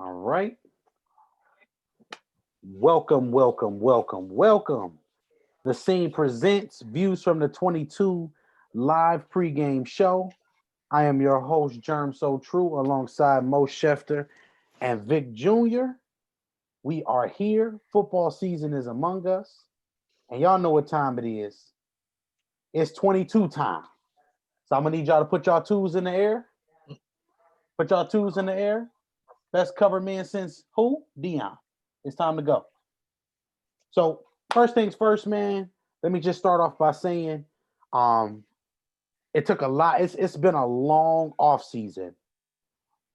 All right. Welcome, welcome, welcome, welcome. The Scene presents Views from the 22 live pregame show. I am your host, Germ So True, alongside Mo Schefter and Vic Jr. We are here. Football season is among us. And y'all know what time it is. It's 22 time. So I'm going to need y'all to put y'all twos in the air. Put y'all twos in the air. Best cover man since who? Dion. It's time to go. So first things first, man. Let me just start off by saying, um, it took a lot. It's been a long off season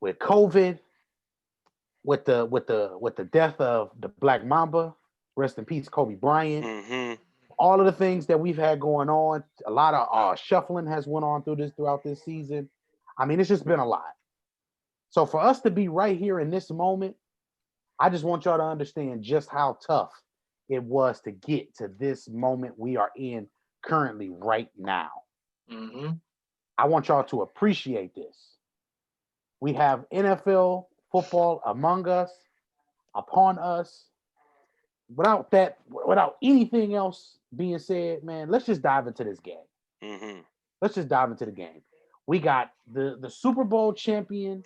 with COVID, with the death of the Black Mamba. Rest in peace, Kobe Bryant. Mm-hmm. All of the things that we've had going on. A lot of shuffling has went on throughout this season. I mean, it's just been a lot. So for us to be right here in this moment, I just want y'all to understand just how tough it was to get to this moment we are in currently right now. Mm-hmm. I want y'all to appreciate this. We have NFL football among us, upon us. Without anything else being said, man, let's just dive into this game. Mm-hmm. Let's just dive into the game. We got the Super Bowl champion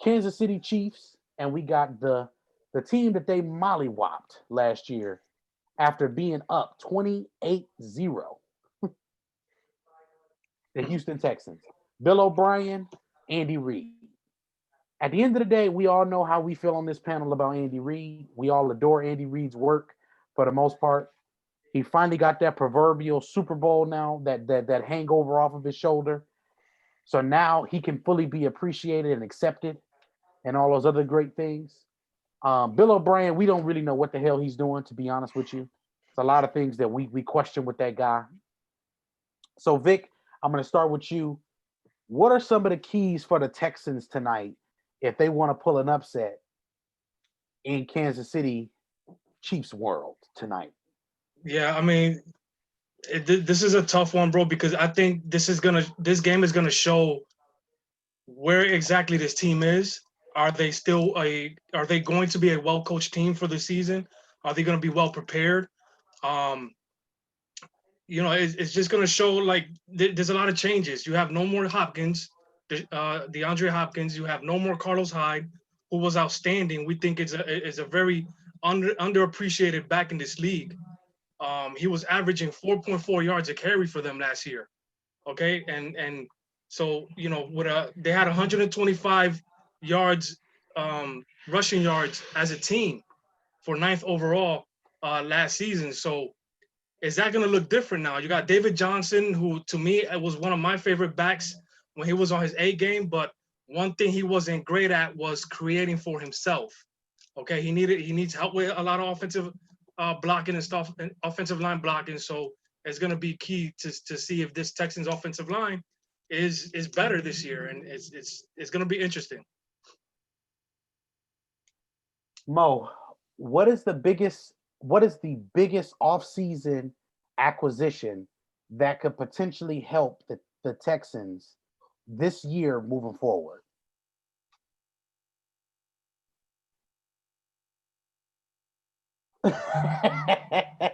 Kansas City Chiefs, and we got the team that they mollywopped last year after being up 28-0, the Houston Texans. Bill O'Brien, Andy Reid. At the end of the day, we all know how we feel on this panel about Andy Reid. We all adore Andy Reid's work for the most part. He finally got that proverbial Super Bowl now, that hangover off of his shoulder. So now he can fully be appreciated and accepted and all those other great things. Bill O'Brien, we don't really know what the hell he's doing, to be honest with you. It's a lot of things that we question with that guy. So, Vic, I'm going to start with you. What are some of the keys for the Texans tonight if they want to pull an upset in Kansas City Chiefs world tonight? Yeah, I mean, this is a tough one, bro, because I think this game is gonna show where exactly this team is. Are they going to be a well coached team for the season? Are they going to be well prepared? Um, it's just going to show like there's a lot of changes. You have no more Hopkins, DeAndre Hopkins. You have no more Carlos Hyde, who was outstanding. We think it's a very underappreciated back in this league. He was averaging 4.4 yards a carry for them last year. Okay, and so they had 125 yards, rushing yards as a team for ninth overall last season. So is that going to look different now? You got David Johnson, who to me was one of my favorite backs when he was on his A game, but one thing he wasn't great at was creating for himself. Okay, he needs help with a lot of offensive blocking and stuff, and offensive line blocking. So it's going to be key to see if this Texans offensive line is better this year, and it's going to be interesting. Mo, what is the biggest offseason acquisition that could potentially help the Texans this year moving forward? Like,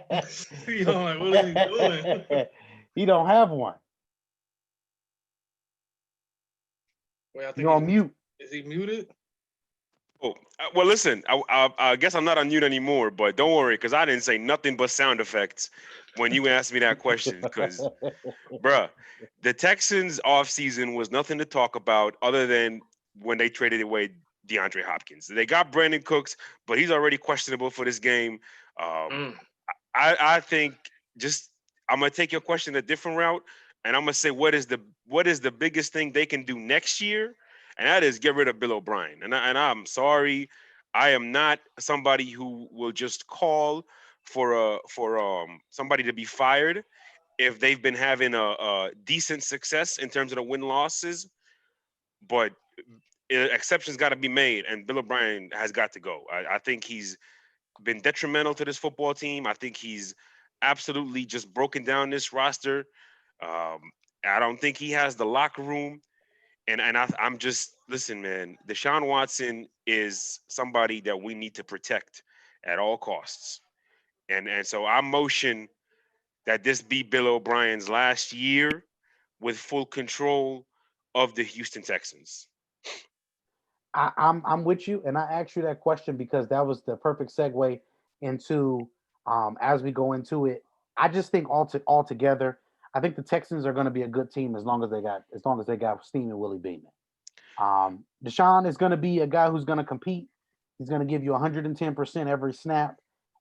what is he doing? He don't have one. Wait, I think You're on mute. is he muted? Oh, well, listen. I guess I'm not on mute anymore, but don't worry, because I didn't say nothing but sound effects when you asked me that question. Because, bruh, the Texans' offseason was nothing to talk about other than when they traded away DeAndre Hopkins. They got Brandon Cooks, but he's already questionable for this game. Um, Mm. I think just I'm gonna take your question a different route, and I'm gonna say what is the biggest thing they can do next year, and that is get rid of Bill O'Brien. And I'm sorry, I am not somebody who will just call for somebody to be fired if they've been having a decent success in terms of the win losses, but exceptions got to be made, and Bill O'Brien has got to go. I think he's been detrimental to this football team. I think he's absolutely just broken down this roster. Um, I don't think he has the locker room, and I'm just Listen, man, Deshaun Watson is somebody that we need to protect at all costs. And so I motion that this be Bill O'Brien's last year with full control of the Houston Texans. I'm with you, and I asked you that question because that was the perfect segue into as we go into it. I just think altogether, I think the Texans are going to be a good team as long as they got Steam and Willie Beeman. Deshaun is going to be a guy who's going to compete. He's going to give you 110% every snap,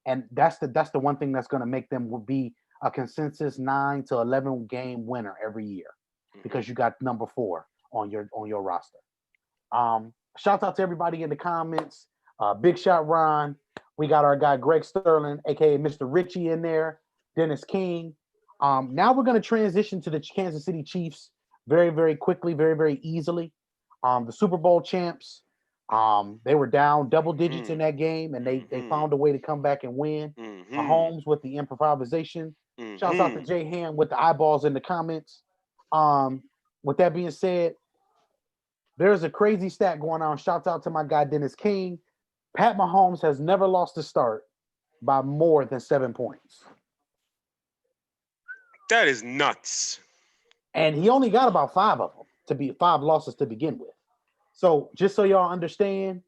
and that's the one thing that's going to make them be a consensus 9 to 11 game winner every year Mhm. because you got number 4 on your roster. Shout out to everybody in the comments. Big Shot Ron. We got our guy Greg Sterling, aka Mr. Richie, in there. Dennis King. Now we're going to transition to the Kansas City Chiefs very, very quickly, very, very easily. The Super Bowl champs. They were down double digits in Mhm. that game, and they Mhm. found a way to come back and win. Mhm. Mahomes with the improvisation. Shouts out to Mhm. Jay Ham with the eyeballs in the comments. Um, with that being said, there's a crazy stat going on. Shouts out to my guy Dennis King. Pat Mahomes has never lost a start by more than 7 points. That is nuts. And he only got about 5 of them to be 5 losses to begin with. So just so y'all understand,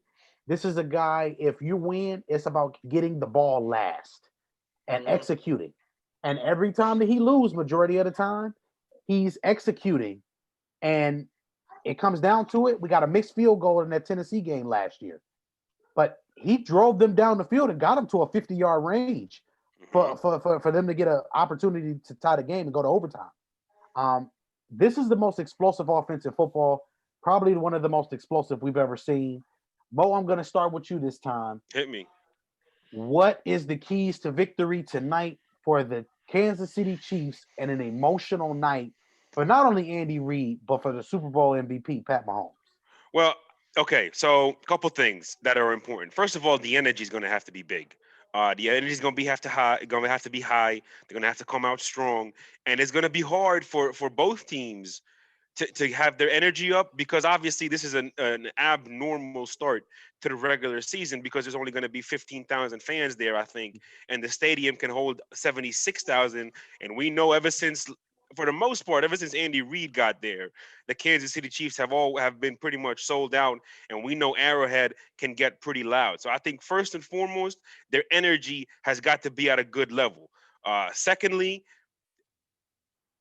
this is a guy, if you win, it's about getting the ball last and Mhm. executing. And every time that he loses, majority of the time, he's executing. And it comes down to it. We got a mixed field goal in that Tennessee game last year. But he drove them down the field and got them to a 50-yard range Mhm. for them to get an opportunity to tie the game and go to overtime. Um, this is the most explosive offense in football, probably one of the most explosive we've ever seen. Mo, I'm going to start with you this time. Hit me. What is the keys to victory tonight for the Kansas City Chiefs and an emotional night for not only Andy Reid, but for the Super Bowl MVP, Pat Mahomes? Well, okay, so a couple things that are important. First of all, the energy is going to have to be big. The energy is going to be have to high. Going to have to be high. They're going to have to come out strong, and it's going to be hard for both teams to have their energy up because obviously this is an abnormal start to the regular season because there's only going to be 15,000 fans there, I think, and the stadium can hold 76,000. And we know ever since, for the most part, ever since Andy Reid got there, the Kansas City Chiefs have been pretty much sold out, and we know Arrowhead can get pretty loud. So I think first and foremost, their energy has got to be at a good level. Secondly,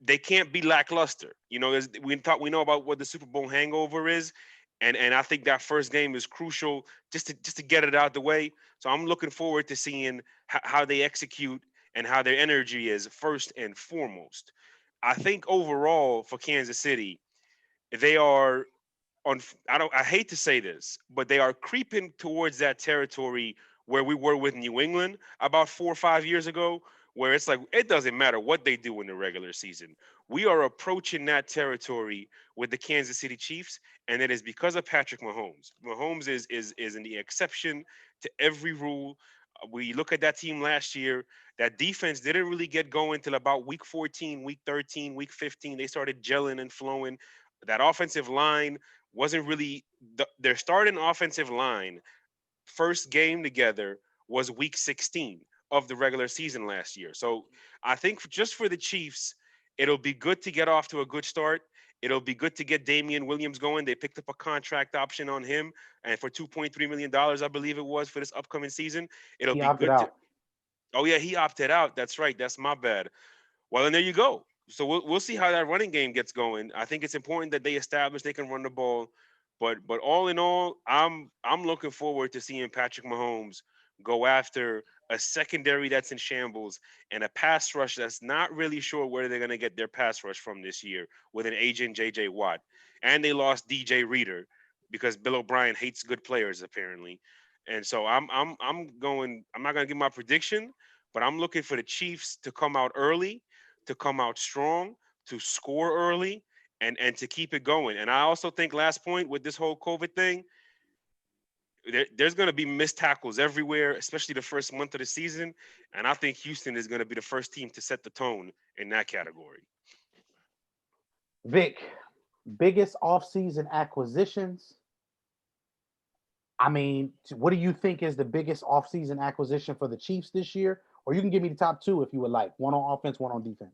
they can't be lackluster. You know, we know about what the Super Bowl hangover is, and I think that first game is crucial just to get it out the way. So I'm looking forward to seeing how they execute and how their energy is first and foremost. I think overall for Kansas City, they are on I hate to say this, but they are creeping towards that territory where we were with New England about 4 or 5 years ago, where it's like it doesn't matter what they do in the regular season. We are approaching that territory with the Kansas City Chiefs, and it is because of Patrick Mahomes. Mahomes is the exception to every rule. We look at that team last year. That defense didn't really get going till about week 14, week 13, week 15. They started gelling and flowing. That offensive line wasn't really their starting offensive line first game together was week 16 of the regular season last year. So I think just for the Chiefs, it'll be good to get off to a good start. It'll be good to get Damian Williams going. They picked up a contract option on him, and for $2.3 million, I believe it was for this upcoming season. It'll He be opted good to. out. Oh yeah, he opted out. That's right. That's my bad. Well, and there you go. So we'll see how that running game gets going. I think it's important that they establish they can run the ball, but all in all, I'm looking forward to seeing Patrick Mahomes go after a secondary that's in shambles and a pass rush that's not really sure where they're going to get their pass rush from this year with an agent JJ Watt, and they lost DJ Reader because Bill O'Brien hates good players apparently, and so I'm going. I'm not going to give my prediction, but I'm looking for the Chiefs to come out early, to come out strong, to score early, and to keep it going. And I also think last point with this whole COVID thing, there's going to be missed tackles everywhere, especially the first month of the season. And I think Houston is going to be the first team to set the tone in that category. Vic, biggest offseason acquisitions I mean, what do you think is the biggest offseason acquisition for the Chiefs this year? Or you can give me the top two if you would like. One on offense, one on defense.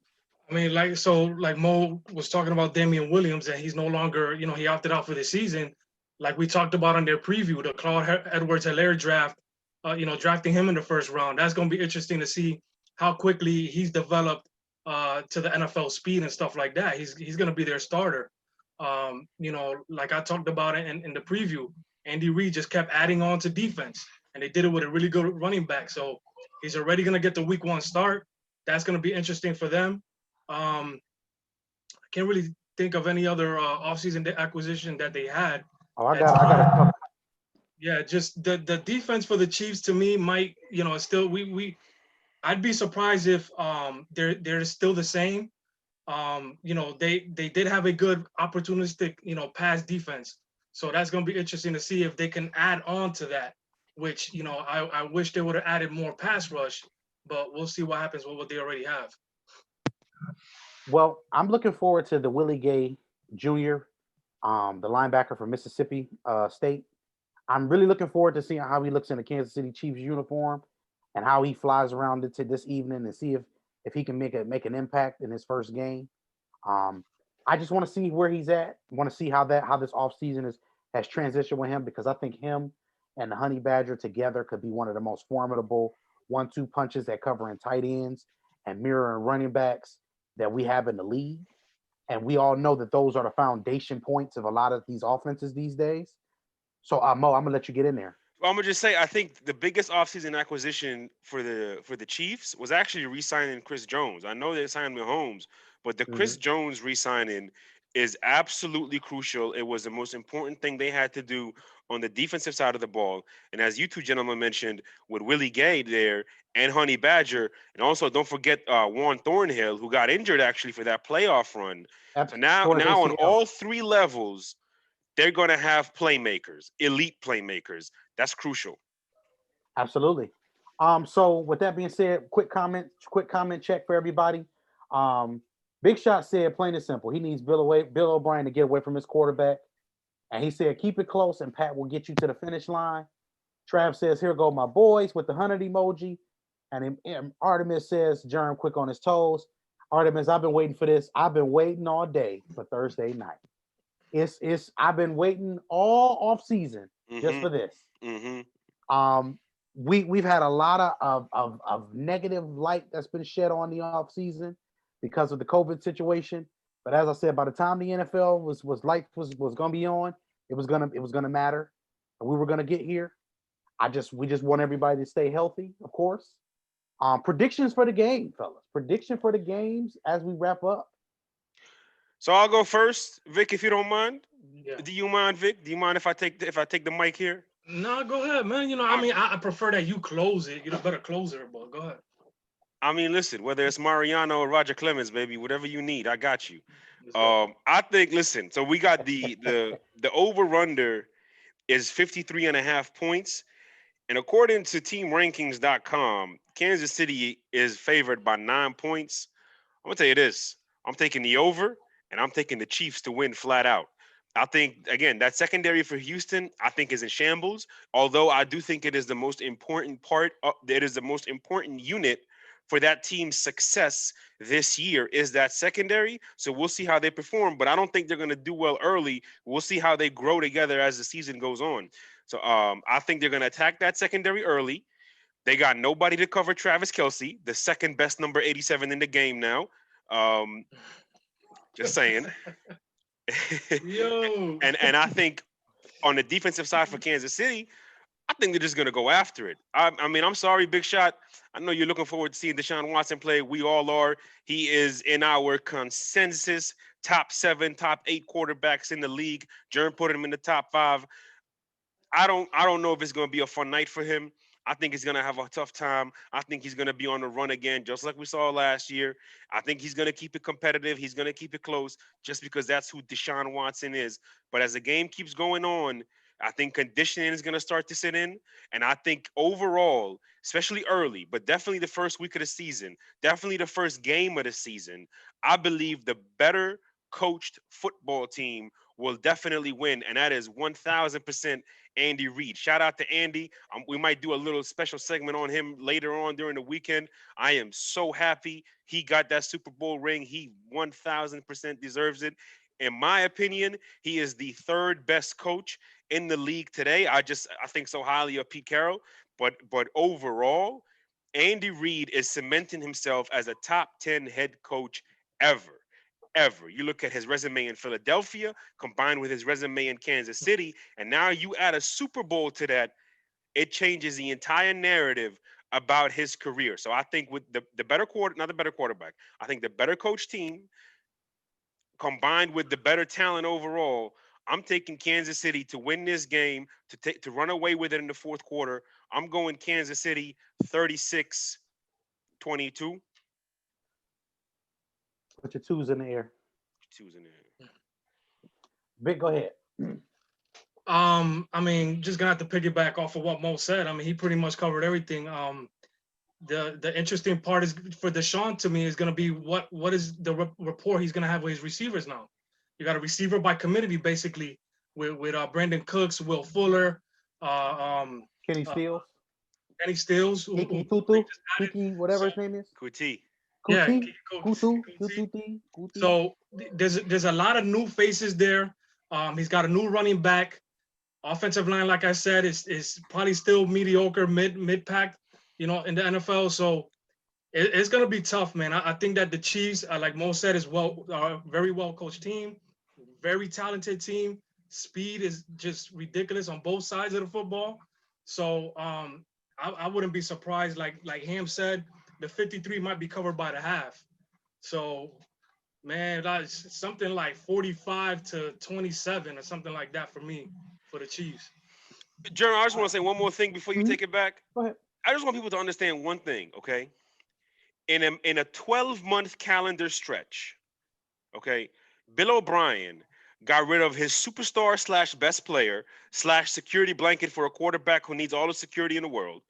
I mean, like Mo was talking about Damian Williams, and he's no longer, he opted out for the season. Like we talked about on their preview, the Claude Edwards-Helaire draft, drafting him in the first round. That's going to be interesting to see how quickly he's developed to the NFL speed and stuff like that. He's going to be their starter. Like I talked about it in the preview, Andy Reid just kept adding on to defense, and they did it with a really good running back. So he's already going to get the week one start. That's going to be interesting for them. I can't really think of any other offseason acquisition that they had. Oh, I got a couple. Yeah, just the defense for the Chiefs to me might, still I'd be surprised if they're still the same. They did have a good opportunistic, pass defense. So that's going to be interesting to see if they can add on to that, which, I wish they would have added more pass rush, but we'll see what happens with what they already have. Well, I'm looking forward to the Willie Gay Jr., the linebacker from Mississippi State. I'm really looking forward to seeing how he looks in the Kansas City Chiefs uniform and how he flies around into this evening and see if he can make an impact in his first game. Um, I just want to see where he's at. I want to see how this offseason has transitioned with him because I think him and the Honey Badger together could be one of the most formidable 1-2 punches that cover in tight ends and mirror running backs that we have in the league. And we all know that those are the foundation points of a lot of these offenses these days. So Mo, I'm gonna let you get in there. Well, I'm gonna just say I think the biggest offseason acquisition for the Chiefs was actually re-signing Chris Jones. I know they signed Mahomes, but the Chris Mm-hmm. Jones re-signing is absolutely crucial. It was the most important thing they had to do on the defensive side of the ball. And as you two gentlemen mentioned, with Willie Gay there and Honey Badger, and also don't forget Juan Thornhill, who got injured actually for that playoff run. So now, Towards now on ACL. all three levels, they're going to have playmakers, elite playmakers. That's crucial. Absolutely. So with that being said, quick comment check for everybody. Um, Big Shot said plain and simple, he needs Bill O'Brien to get away from his quarterback. And he said, keep it close and Pat will get you to the finish line. Trav says, here go my boys with the 100 emoji. And Artemis says, Germ quick on his toes. Artemis, I've been waiting for this. I've been waiting all day for Thursday night. It's I've been waiting all off season just Mm-hmm. for this. Mm-hmm. We've had a lot of negative light that's been shed on the off season because of the COVID situation. But as I said, by the time the NFL was gonna be on, it was gonna matter. And we were gonna get here. We just want everybody to stay healthy, of course. Predictions for the game, fellas. Prediction for the games as we wrap up. So I'll go first, Vic, if you don't mind. Yeah. Do you mind, Vic? Do you mind if I take the mic here? No, go ahead, man. I prefer that you close it. You're the better closer, but go ahead. I mean, listen, whether it's Mariano or Roger Clemens, baby, whatever you need, I got you. Let's go. I think. Listen, so we got the over under is 53 and a half points, and according to TeamRankings.com, Kansas City is favored by 9 points. I'm gonna tell you this: I'm taking the over, and I'm taking the Chiefs to win flat out. I think again that secondary for Houston, I think, is in shambles. Although I do think it is the most important part. It is the most important unit for that team's success this year is that secondary. So we'll see how they perform, but I don't think they're going to do well early. We'll see how they grow together as the season goes on. So I think they're going to attack that secondary early. They got nobody to cover Travis Kelce, the second best number 87 in the game now. Um, just saying. Yo. and I think on the defensive side for Kansas City, I think they're just going to go after it. I mean, I'm sorry, Big Shot. I know you're looking forward to seeing Deshaun Watson play. We all are. He is in our consensus top 7, top 8 quarterbacks in the league. Jern put him in the top 5. I don't know if it's going to be a fun night for him. I think he's going to have a tough time. I think he's going to be on the run again, just like we saw last year. I think he's going to keep it competitive. He's going to keep it close just because that's who Deshaun Watson is. But as the game keeps going on, I think conditioning is going to start to sit in. And I think overall, especially early, but definitely the first week of the season, definitely the first game of the season, I believe the better coached football team will definitely win. And that is 1000% Andy Reid. Shout out to Andy. We might do a little special segment on him later on during the weekend. I am so happy he got that Super Bowl ring. He 1000% deserves it. In my opinion, he is the third best coach in the league today. I think so highly of Pete Carroll, but overall, Andy Reid is cementing himself as a top 10 head coach ever. Ever. You look at his resume in Philadelphia combined with his resume in Kansas City, and now you add a Super Bowl to that, it changes the entire narrative about his career. So I think with the better not the better quarterback, I think the better coach team combined with the better talent overall, I'm taking Kansas City to win this game, to run away with it in the fourth quarter. I'm going Kansas City 36-22. Put your twos in the air. Twos in there. Vic, go ahead. I mean, just gonna have to piggyback off of what Mo said. I mean, he pretty much covered everything. The interesting part is for Deshaun to me is gonna be what is the rapport he's gonna have with his receivers now. You got a receiver by committee basically with Brandon Cooks, Will Fuller, Kenny Stills. Kenny Stills, Kiki Tutu. Kiki, whatever his name is. Kuti. Yeah, Kuti. Kuti. Kuti. So there's a lot of new faces there. He's got a new running back. Offensive line, like I said, is probably still mediocre, mid pack, in the NFL. So it's gonna be tough, man. I think that the Chiefs, like Mo said, is very well coached team, very talented team. Speed is just ridiculous on both sides of the football. So I wouldn't be surprised, like Ham said, the 53 might be covered by the half. So, man, that's something like 45-27 or something like that for me, for the Chiefs. Jeremy, I just want to say one more thing before you take it back. Go ahead. I just want people to understand one thing, okay? In a 12-month calendar stretch, okay, Bill O'Brien got rid of his superstar / best player / security blanket for a quarterback who needs all the security in the world.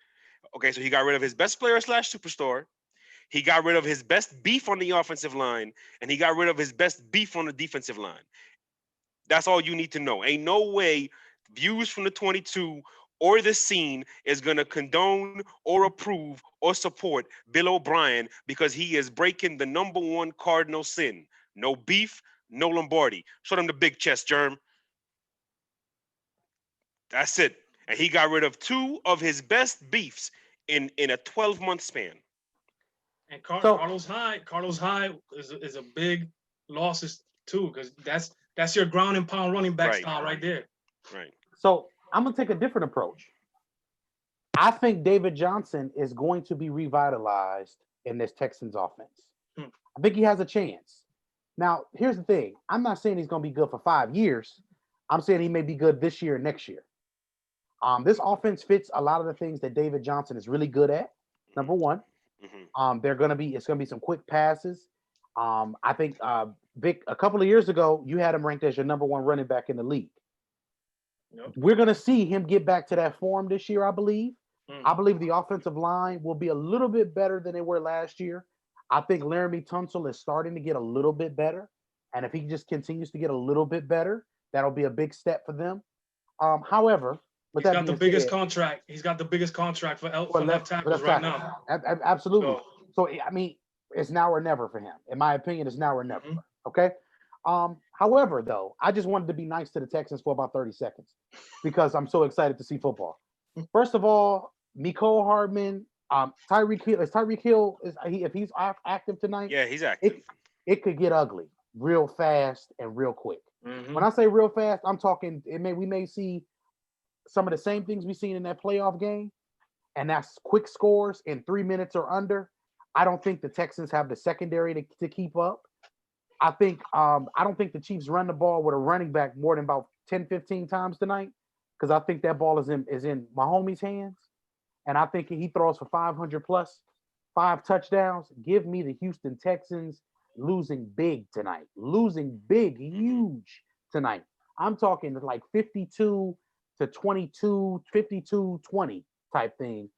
Okay, so he got rid of his best player / superstar. He got rid of his best beef on the offensive line, and he got rid of his best beef on the defensive line. That's all you need to know. Ain't no way Views from the 22 or the Scene is going to condone or approve or support Bill O'Brien because he is breaking the number one cardinal sin. No beef, no Lombardi. Show them the big chest, Germ. That's it. And he got rid of two of his best beefs in a 12-month span. And Carlos Hyde is a big loss too, because that's your ground and pound running back style right there. Right. So I'm gonna take a different approach. I think David Johnson is going to be revitalized in this Texans offense. I think he has a chance. Now, here's the thing. I'm not saying he's going to be good for 5 years. I'm saying he may be good this year and next year. This offense fits a lot of the things that David Johnson is really good at. Number one, it's going to be some quick passes. I think Vic, a couple of years ago, you had him ranked as your number one running back in the league. Yep. We're going to see him get back to that form this year, I believe. I believe the offensive line will be a little bit better than they were last year. I think Laramie Tunsil is starting to get a little bit better. And if he just continues to get a little bit better, that'll be a big step for them. However, he's got the biggest contract. He's got the biggest contract for left tackles right now. Absolutely. So, I mean, it's now or never for him. In my opinion, it's now or never. Okay. However, though, I just wanted to be nice to the Texans for about 30 seconds because I'm so excited to see football. First of all, Mecole Hardman, Tyreek Hill, if he's active tonight? Yeah, he's active. It could get ugly real fast and real quick. When I say real fast, I'm talking we may see some of the same things we've seen in that playoff game, and that's quick scores in 3 minutes or under. I don't think the Texans have the secondary to keep up. I don't think the Chiefs run the ball with a running back more than about 10, 15 times tonight because I think that ball is in Mahomes' hands. And I think he throws for 500 plus, 5 touchdowns. Give me the Houston Texans losing big tonight. Losing big, huge tonight. I'm talking like 52-22, 52-20 type thing.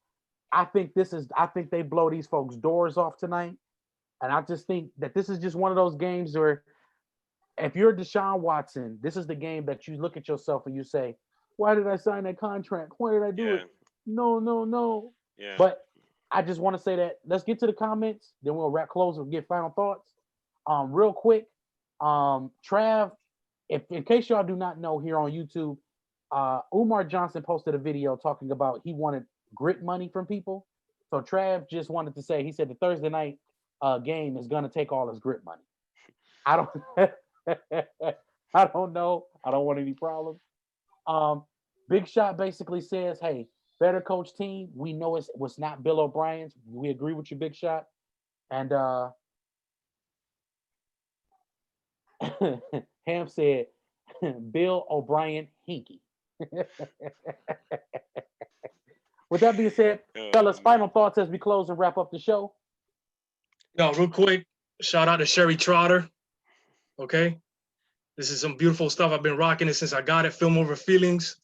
I think they blow these folks' doors off tonight. And I just think that this is just one of those games where if you're Deshaun Watson, this is the game that you look at yourself and you say, Why did I sign that contract? Why did I do it? No, no, no. Yeah. But I just want to say that let's get to the comments, then we'll wrap close and get final thoughts. Real quick, Trav, if in case y'all do not know here on YouTube, Umar Johnson posted a video talking about he wanted grit money from people. So Trav just wanted to say he said the Thursday night game is gonna take all his grit money. I don't I don't know. I don't want any problems. Big Shot basically says, "Hey, better coach team. We know it was not Bill O'Brien's. We agree with you, Big Shot." And Ham said, "Bill O'Brien hinky." With that being said, fellas, final thoughts as we close and wrap up the show. Yo, real quick, shout out to Sherry Trotter. Okay, this is some beautiful stuff. I've been rocking it since I got it. Film Over Feelings.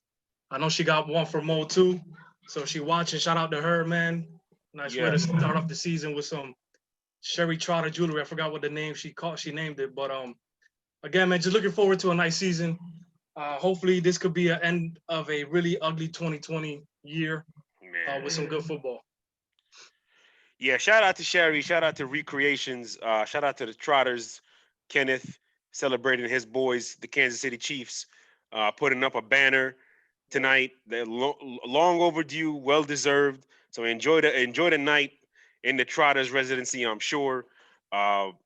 I know she got one for Mo too. So she watching. Shout out to her, man. Nice way to start off the season with some Sherry Trotter jewelry. I forgot what the name she named it, but again, man, just looking forward to a nice season. Hopefully, this could be an end of a really ugly 2020 year with some good football. Yeah, shout out to Sherry. Shout out to Recreations. Shout out to the Trotters. Kenneth celebrating his boys, the Kansas City Chiefs, putting up a banner tonight. They're long overdue, well deserved. So enjoy the night in the Trotters residency. I'm sure. I'm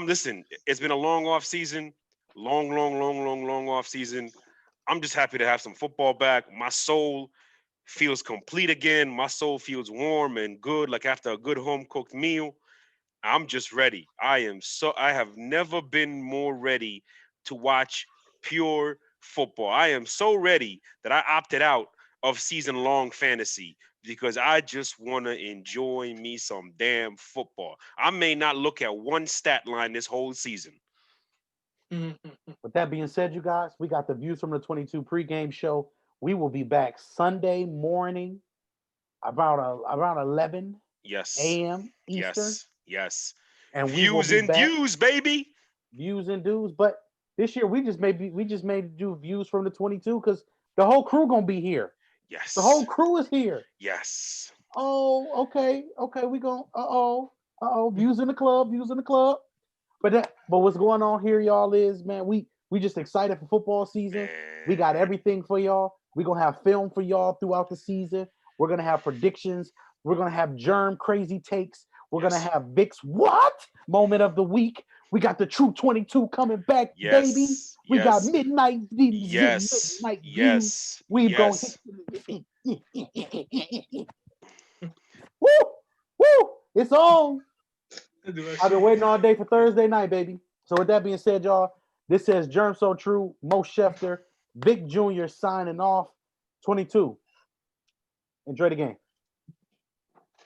listen. It's been a long off season, long off season. I'm just happy to have some football back. My soul feels complete again. My soul feels warm and good, like after a good home cooked meal. I'm just ready. I have never been more ready to watch pure football. I am so ready that I opted out of season long fantasy because I just want to enjoy me some damn football. I may not look at one stat line this whole season. With that being said, you guys, we got the Views from the 22 pregame show. We will be back Sunday morning around 11 a.m. Eastern. Yes. And views and dues, baby. Views and dues. But this year we just made do views from the 22 because the whole crew gonna be here. Yes. The whole crew is here. Yes. Oh, okay. We gonna views in the club. But what's going on here, y'all, is man, we just excited for football season. Man. We got everything for y'all. We're gonna have film for y'all throughout the season. We're gonna have predictions. We're gonna have germ crazy takes. We're gonna have Vic's what moment of the week. We got the True 22 coming back, baby. We got midnight. Midnight views. We gonna woo! It's on. I've been waiting all day for Thursday night, baby. So with that being said, y'all, this says Germ So True, Mo Schefter, Vic Jr. signing off. 22. Enjoy the game.